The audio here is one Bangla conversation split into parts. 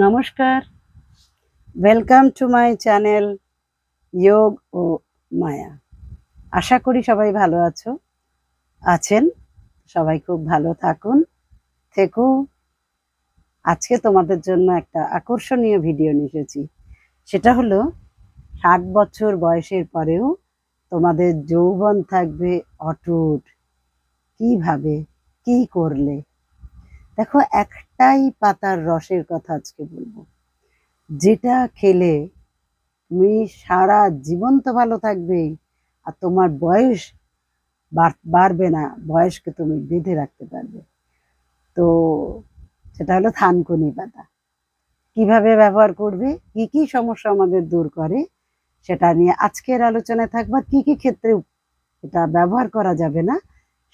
নমস্কার, ওয়েলকাম টু মাই চ্যানেল যোগ ও মায়া। আশা করি সবাই ভালো আছেন। সবাই খুব ভালো থেকো। আজকে তোমাদের জন্য একটা আকর্ষণীয় ভিডিও নিয়ে এসেছি। সেটা হলো 60 বছর বয়সের পরেও তোমাদের যৌবন থাকবে অটুট। কিভাবে, কি করলে? দেখো, একটাই পাতার রসের কথা আজকে বলবো, যেটা খেলে তুমি সারা জীবন তো ভালো থাকবে, আর তোমার বয়স বাড়বে না, বয়সকে তুমি বেঁধে রাখতে পারবে। তো সেটা হলো থানকুনি পাতা। কিভাবে ব্যবহার করবে, কি কি সমস্যা আমাদের দূর করে, সেটা নিয়ে আজকের আলোচনায় থাকবে। কি কি ক্ষেত্রে এটা ব্যবহার করা যাবে না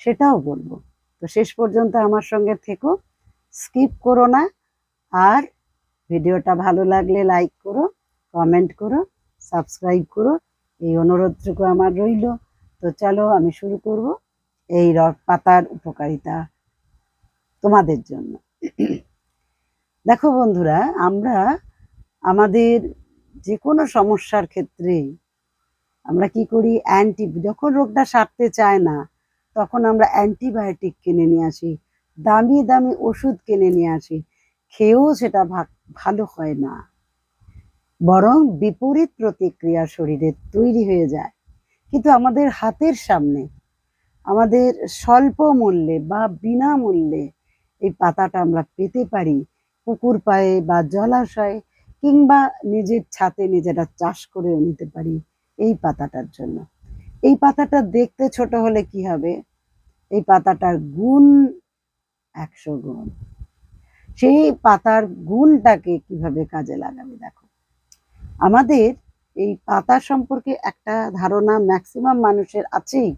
সেটাও বলবো। তো শেষ পর্যন্ত আমার সঙ্গে থেকো, স্কিপ করো না। আর ভিডিওটা ভালো লাগলে লাইক করো, কমেন্ট করো, সাবস্ক্রাইব করো, এই অনুরোধটুকু আমার রইল। তো চলো আমি শুরু করব এই পাতার উপকারিতা তোমাদের জন্য। দেখো বন্ধুরা, আমরা আমাদের যে কোনো সমস্যার ক্ষেত্রে আমরা কি করি, যখন রোগটা সারতে চায় না তখন আমরা অ্যান্টিবায়োটিক কিনে নিয়ে আসি, দামি দামি ওষুধ কিনে নিয়ে আসি, খেয়েও সেটা ভালো হয় না, বরং বিপরীত প্রতিক্রিয়া শরীরে তৈরি হয়ে যায়। কিন্তু আমাদের হাতের সামনে, আমাদের স্বল্প মূল্যে বা বিনামূল্যে এই পাতাটা আমরা পেতে পারি, পুকুর পাড়ে বা জলাশয়ে, কিংবা নিজের ছাদে নিজেরা চাষ করেও নিতে পারি এই পাতাটার জন্য। এই পাতাটা দেখতে ছোট হলে কি হবে, এই পাতাটার গুণ 100 গুণ। সেই পাতার গুণটাকে কিভাবে কাজে লাগাবে দেখো। আমাদের এই পাতা সম্পর্কে একটা ধারণা ম্যাক্সিমাম মানুষের আছেই,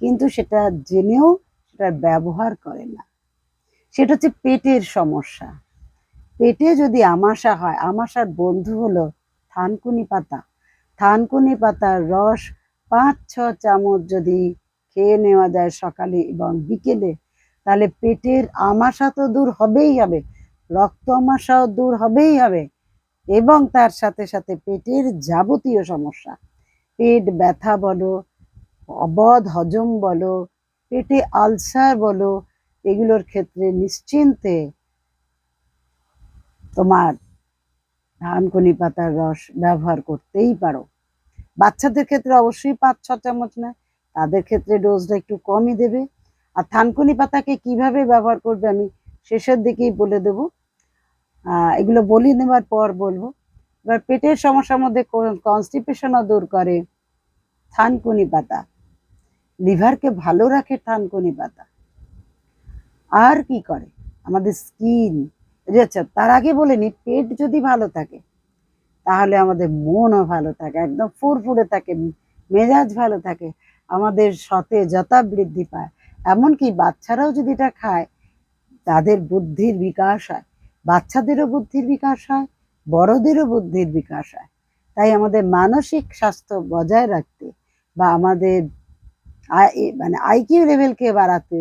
কিন্তু সেটা জেনেও সেটার ব্যবহার করে না। সেটা হচ্ছে পেটের সমস্যা। পেটে যদি আমাশা হয়, আমাশার বন্ধু হলো থানকুনি পাতা। থানকুনি পাতার রস 5-6 চামচ যদি খেয়ে নেওয়া যায় সকালে এবং বিকেলে, তাহলে পেটের আমাশা তো দূর হবেই হবে, রক্ত আমাশাও দূর হবেই হবে, এবং তার সাথে সাথে পেটের যাবতীয় সমস্যা, পেট ব্যথা বলো, অবধ হজম বলো, পেটে আলসার বলো, এগুলোর ক্ষেত্রে নিশ্চিন্তে তোমার থানকুনি পাতার রস ব্যবহার করতেই পারো। বাচ্চাদের ক্ষেত্রে অবশ্যই 5-6 চামচ নয়, তাদের ক্ষেত্রে ডোজটা একটু কমই দেবে। আর থানকুনি পাতাকে কিভাবে ব্যবহার করবে আমি শেষের দিকেই বলে দেবো, এগুলো বলি নেবার পর বলবো। এবার পেটের সমস্যার মধ্যে কনস্টিপেশনও দূর করে থানকুনি পাতা, লিভারকে ভালো রাখে থানকুনি পাতা। আর কি করে আমাদের স্কিন, আচ্ছা তার আগে বলে নি, পেট যদি ভালো থাকে তাহলে আমাদের মনও ভালো থাকে, একদম ফুরফুরে থাকে, মেজাজ ভালো থাকে, আমাদের সতেজতা বৃদ্ধি পায়। এমনকি বাচ্চারাও যদি এটা খায় তাদের বুদ্ধির বিকাশ হয়, বাচ্চাদেরও বুদ্ধির বিকাশ হয়, বড়দেরও বুদ্ধির বিকাশ হয়। তাই আমাদের মানসিক স্বাস্থ্য বজায় রাখতে বা আমাদের মানে আইকিউ লেভেলকে বাড়াতে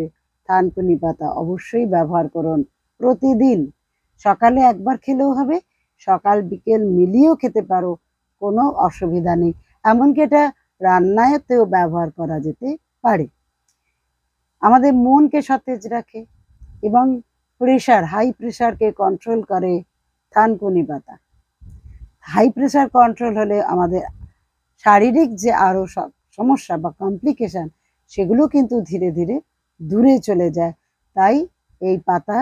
থানকুনি পাতা অবশ্যই ব্যবহার করুন প্রতিদিন। সকালে একবার খেলেও হবে, সকাল বিকেল মিলিয়েও খেতে পারো, কোনো অসুবিধা নেই। এমনকি এটা রান্নাতেও ব্যবহার করা যেতে পারে। আমাদের মনকে সতেজ রাখে এবং হাই প্রেশারকে কন্ট্রোল করে থানকুনি পাতা। হাই প্রেশার কন্ট্রোল হলে আমাদের শারীরিক যে আরো সব সমস্যা বা কমপ্লিকেশন, সেগুলো কিন্তু ধীরে ধীরে দূরে চলে যায়। তাই এই পাতা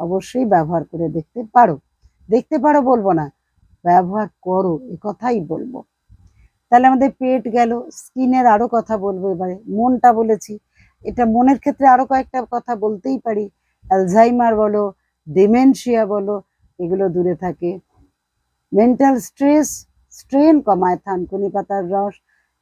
অবশ্যই ব্যবহার করে দেখতে পারো বলবো না, ব্যবহার করো, এ কথাই বলবো। তাহলে আমাদের পেট গেল, স্কিনের আরো কথা বলবো। এবারে মনটা বলেছি, এটা মনের ক্ষেত্রে আরো কয়েকটা কথা বলতেই পারি। অ্যালঝাইমার বলো, ডিমেনশিয়া বলো, এগুলো দূরে থাকে। মেন্টাল স্ট্রেন কমায় থানকুনি পাতার রস।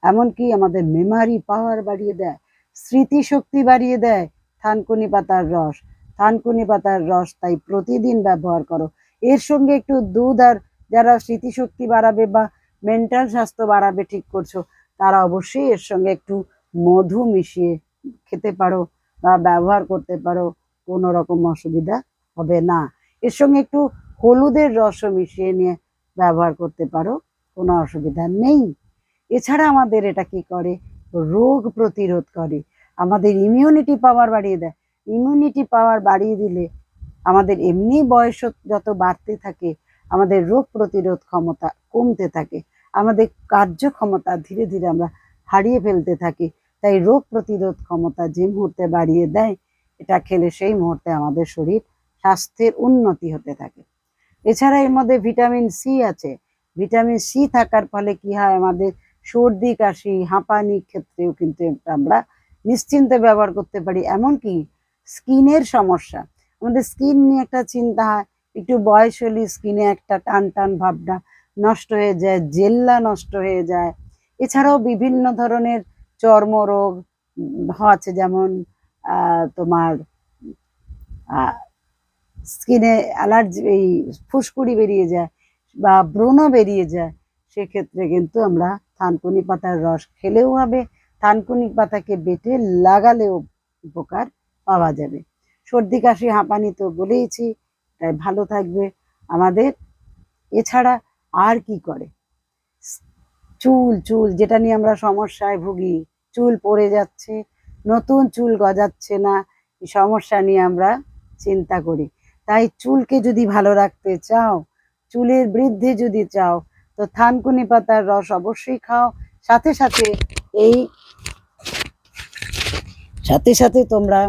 এমনকি আমাদের মেমারি পাওয়ার বাড়িয়ে দেয়, স্মৃতিশক্তি বাড়িয়ে দেয় থানকুনি পাতার রস। থানকুনি পাতার রস তাই প্রতিদিন ব্যবহার করো। এর সঙ্গে একটু দুধ, আর যারা স্মৃতিশক্তি বাড়াবে বা মেন্টাল স্বাস্থ্য বাড়াবে ঠিক করছো, তারা অবশ্যই এর সঙ্গে একটু মধু মিশিয়ে খেতে পারো বা ব্যবহার করতে পারো, কোনো রকম অসুবিধা হবে না। এর সঙ্গে একটু হলুদের রসও মিশিয়ে নিয়ে ব্যবহার করতে পারো, কোনো অসুবিধা নেই। এছাড়া আমাদের এটা কি করে, রোগ প্রতিরোধ করে, আমাদের ইমিউনিটি পাওয়ার বাড়িয়ে দেয়। ইমিউনিটি পাওয়ার বাড়িয়ে দিলে আমাদের এমনি বয়স যত বাড়তে থাকে আমাদের রোগ প্রতিরোধ ক্ষমতা কমতে থাকে, আমাদের কার্যক্ষমতা ধীরে ধীরে আমরা হারিয়ে ফেলতে থাকি। তাই রোগ প্রতিরোধ ক্ষমতা যে মুহূর্তে বাড়িয়ে দেয়, এটা খেলে সেই মুহূর্তে আমাদের শরীর স্বাস্থ্যের উন্নতি হতে থাকে। এছাড়া এর মধ্যে ভিটামিন সি আছে। ভিটামিন সি থাকার ফলে কি হয়, আমাদের সর্দি কাশি হাঁপানির ক্ষেত্রেও কিন্তু আমরা নিশ্চিন্তে ব্যবহার করতে পারি। এমনকি স্কিনের সমস্যা, আমাদের স্কিন নিয়ে একটা চিন্তা হয়, একটু বয়স হলে স্কিনে একটা টান টান ভাবটা নষ্ট হয়ে যায়, জেল্লা নষ্ট হয়ে যায়। এছাড়াও বিভিন্ন ধরনের চর্মরোগ আছে, যেমন তোমার স্কিনে অ্যালার্জি, এই ফুসকুড়ি বেরিয়ে যায় বা ব্রণ বেরিয়ে যায়, সেক্ষেত্রে কিন্তু আমরা থানকুনি পাতার রস খেলেও হবে, থানকুনি পাতাকে বেটে লাগালেও উপকার পাওয়া যাবে। সর্দি কাশি হাঁপানি তো বলেইছি, তাই ভালো থাকবে আমাদের। এছাড়া আর কি করে, চুল চুল যেটা নিয়ে আমরা সমস্যায় ভুগি, চুল পড়ে যাচ্ছে, নতুন চুল গজাচ্ছে না, এই সমস্যা নিয়ে আমরা চিন্তা করি। তাই চুলকে যদি ভালো রাখতে চাও, চুলের বৃদ্ধি যদি চাও, তো থানকুনি পাতার রস অবশ্যই খাও। সাথে সাথে এই সাথে তোমরা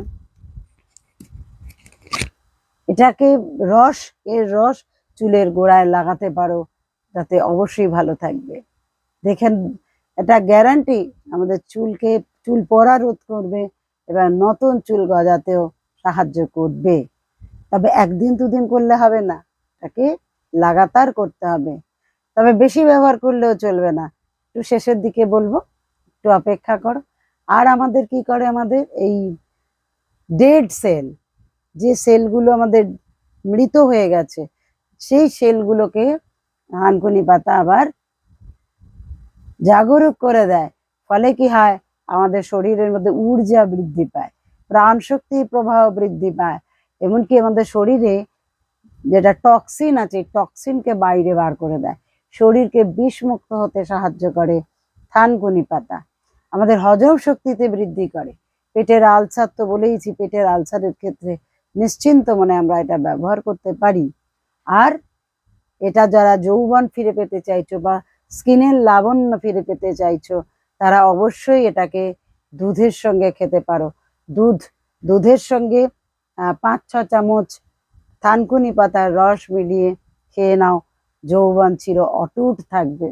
এটাকে এর রস চুলের গোড়ায় লাগাতে পারো, তাতে অবশ্যই ভালো থাকবে। দেখেন, এটা গ্যারান্টি আমাদের চুল পড়া রোধ করবে এবং নতুন চুল গজাতেও সাহায্য করবে। তবে একদিন দুদিন করলে হবে না, এটাকে লাগাতার করতে হবে। তবে বেশি ব্যবহার করলেও চলবে না, একটু শেষের দিকে বলবো, একটু অপেক্ষা করো। আর আমাদের কি করে, আমাদের এই ডেড সেল, যে সেলগুলো আমাদের মৃত হয়ে গেছে, সেই সেলগুলোকে থানকুনি পাতা আবার জাগরুক করে দেয়। ফলে কি হয়, আমাদের শরীরের মধ্যে ঊর্জা বৃদ্ধি পায়, প্রাণ শক্তি প্রবাহ বৃদ্ধি পায়। এমনকি আমাদের শরীরে যেটা টক্সিন আছে, টক্সিনকে বাইরে বার করে দেয়, শরীরকে বিষমুক্ত হতে সাহায্য করে থানকুনি পাতা। আমাদের হজম শক্তিতে বৃদ্ধি করে। পেটের আলসার তো বলেইছি, পেটের আলসারের ক্ষেত্রে নিশ্চিন্ত মনে আমরা এটা ব্যবহার করতে পারি। আর এটা যারা যৌবন ফিরে পেতে চাইছো বা স্কিনের লাবণ্য ফিরে পেতে চাইছো, তারা অবশ্যই এটাকে দুধের সঙ্গে খেতে পারো। দুধের সঙ্গে 5-6 চামচ থানকুনি পাতার রস মিলিয়ে খেয়ে নাও, যৌবন চির অটুট থাকবে।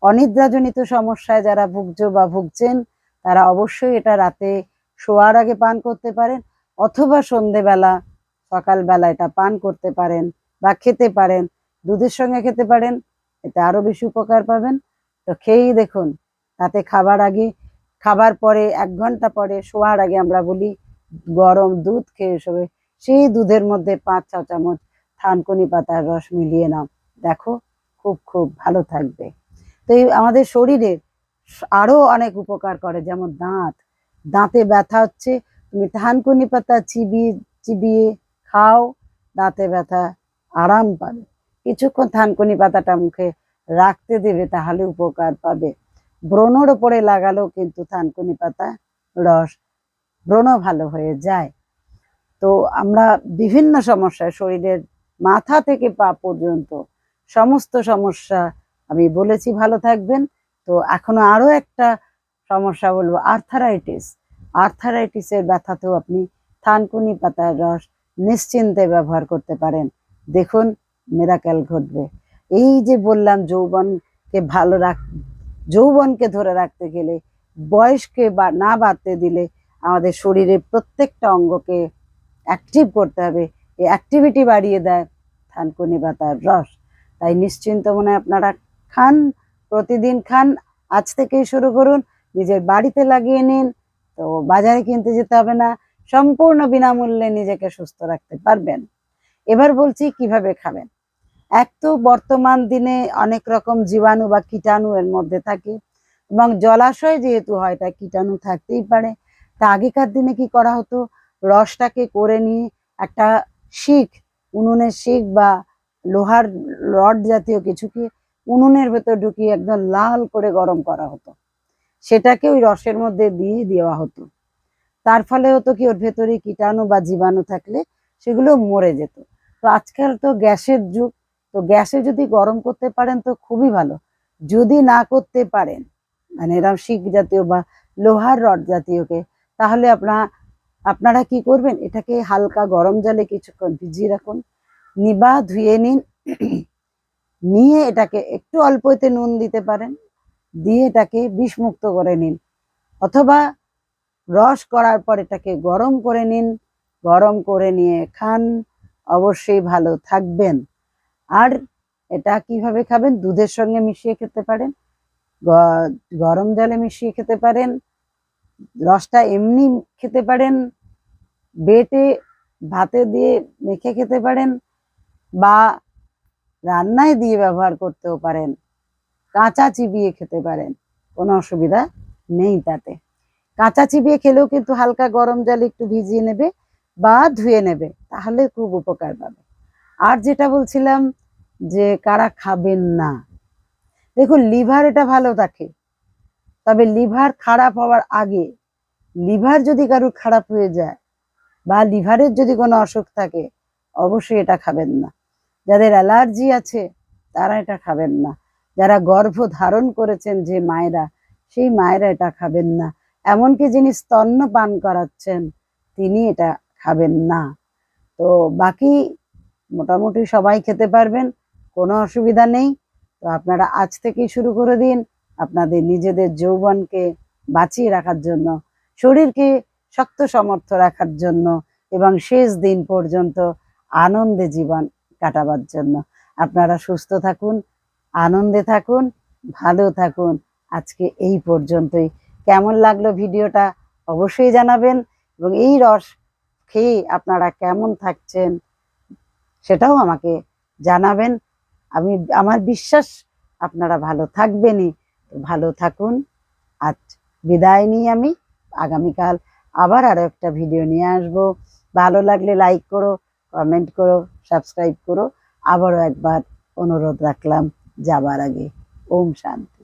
অনিদ্রাজনিত সমস্যায় যারা ভুগছো বা ভুগছেন, তারা অবশ্যই এটা রাতে শোয়ার আগে পান করতে পারেন, অথবা সন্ধেবেলা সকালবেলা এটা পান করতে পারেন বা খেতে পারেন, দুধের সঙ্গে খেতে পারেন, এতে আরো বেশি উপকার পাবেন। তো খেয়েই দেখুন, তাতে খাবার পরে 1 ঘন্টা পরে শোয়ার আগে আমরা বলি গরম দুধ খেয়ে শোবে, সেই দুধের মধ্যে 5-6 চামচ থানকুনি পাতার রস মিলিয়ে নাও, দেখো খুব খুব ভালো থাকবে। তো এই আমাদের শরীরে আরো অনেক উপকার করে, যেমন দাঁতে ব্যথা হচ্ছে, তুমি থানকুনি পাতা চিবিয়ে চিবিয়ে খাও, দাঁতে ব্যথা আরাম পাবে। কিছুক্ষণ থানকুনি পাতাটা মুখে রাখতে দেবে, তাহলে উপকার পাবে। ব্রণর ওপরে লাগালেও কিন্তু থানকুনি পাতা রস ব্রণ ভালো হয়ে যায়। তো আমরা বিভিন্ন সমস্যায়, শরীরের মাথা থেকে পা পর্যন্ত সমস্ত সমস্যা আমি বলেছি, ভালো থাকবেন। তো এখনো আরো একটা সমস্যা বলবো, আর্থারাইটিসের ব্যথাতেও আপনি থানকুনি পাতার রস নিশ্চিন্তে ব্যবহার করতে পারেন, দেখুন মিরাকেল ঘটবে। এই যে বললাম, যৌবনকে ধরে রাখতে গেলে, বয়সকে না বাড়তে দিলে আমাদের শরীরের প্রত্যেকটা অঙ্গকে অ্যাক্টিভ করতে হবে। এই অ্যাক্টিভিটি বাড়িয়ে দেয় থানকুনি পাতার রস। তাই নিশ্চিন্ত মনে আপনারা খান, প্রতিদিন খান, আজ থেকেই শুরু করুন, নিজের বাড়িতে লাগিয়ে নিন। তো বাজারে কিনতে যেতে হবে না, সম্পূর্ণ বিনামূল্যে নিজেকে সুস্থ রাখতে পারবেন। এবার বলছি কিভাবে খাবেন। এক তো বর্তমান দিনে অনেক রকম জীবাণু বা কীটাণু এর মধ্যে থাকে, এবং জলাশয় যেহেতু হয়, তাই কীটাণু থাকতেই পারে। তা আগেকার দিনে কি করা হতো, রসটাকে করে নিয়ে একটা উনুনের শিক বা লোহার রড জাতীয় কিছুকে উনুনের ভেতর ঢুকিয়ে একদম লাল করে গরম করা হতো, সেটাকে ওই রসের মধ্যে দিয়ে দেওয়া হতো। তার ফলে হতো কি, ওর ভেতরে কীটাণু বা জীবাণু থাকলে সেগুলো মরে যেত। তো আজকাল তো গ্যাসের যুগ, তো গ্যাসে যদি গরম করতে পারেন তো খুবই ভালো। যদি না করতে পারেন, মানে এরকম শিক জাতীয় বা লোহার রড জাতীয়কে, তাহলে আপনারা কি করবেন, এটাকে হালকা গরম জলে কিছুক্ষণ ভিজিয়ে রাখুন, নিবা ধুয়ে নিন, নিয়ে এটাকে একটু অল্প এতে নুন দিতে পারেন, দিয়ে এটাকে বিষমুক্ত করে নিন, অথবা রস করার পর এটাকে গরম করে নিন, গরম করে নিয়ে খান, অবশ্যই ভালো থাকবেন। আর এটা কিভাবে খাবেন, দুধের সঙ্গে মিশিয়ে খেতে পারেন, গরম জলে মিশিয়ে খেতে পারেন, রসটা এমনি খেতে পারেন, বেটে ভাতে দিয়ে মেখে খেতে পারেন, বা রান্নায় দিয়ে ব্যবহার করতেও পারেন, কাঁচা চিবিয়ে খেতে পারেন, কোনো অসুবিধা নেই তাতে। কাঁচা চিবিয়ে খেলেও কিন্তু হালকা গরম জলে একটু ভিজিয়ে নেবে বা ধুয়ে নেবে, তাহলে খুব উপকার পাবে। আর যেটা বলছিলাম যে কারা খাবেন না, দেখুন লিভার এটা ভালো থাকে, তবে লিভার খারাপ হওয়ার আগে, লিভার যদি কারোর খারাপ হয়ে যায় বা লিভারের যদি কোনো অসুখ থাকে, অবশ্যই এটা খাবেন না। যাদের অ্যালার্জি আছে তারা এটা খাবেন না, যারা গর্ভ ধারণ করেছেন যে মায়েরা, সেই মায়েরা এটা খাবেন না, এমনকি যিনি স্তন্য পান করাচ্ছেন তিনি এটা খাবেন না। তো বাকি মোটামুটি সবাই খেতে পারবেন, কোনো অসুবিধা নেই। তো আপনারা আজ থেকেই শুরু করে দিন, আপনাদের নিজেদের যৌবনকে বাঁচিয়ে রাখার জন্য, শরীরকে শক্ত সমর্থ রাখার জন্য, এবং শেষ দিন পর্যন্ত আনন্দে জীবন কাটাবার জন্য। আপনারা সুস্থ থাকুন, আনন্দে থাকুন, ভালো থাকুন। আজকে এই পর্যন্তই। কেমন লাগলো ভিডিওটা অবশ্যই জানাবেন, এবং এই রস খেয়ে আপনারা কেমন থাকছেন সেটাও আমাকে জানাবেন। আমার বিশ্বাস আপনারা ভালো থাকবেনই। ভালো থাকুন। আজ বিদায় নিই আমি, আগামীকাল আবার আরো একটা ভিডিও নিয়ে আসবো। ভালো লাগলে লাইক করো, কমেন্ট করো, সাবস্ক্রাইব করো। আবারও একবার অনুরোধ রাখলাম যাবার আগে। ওম শান্তি।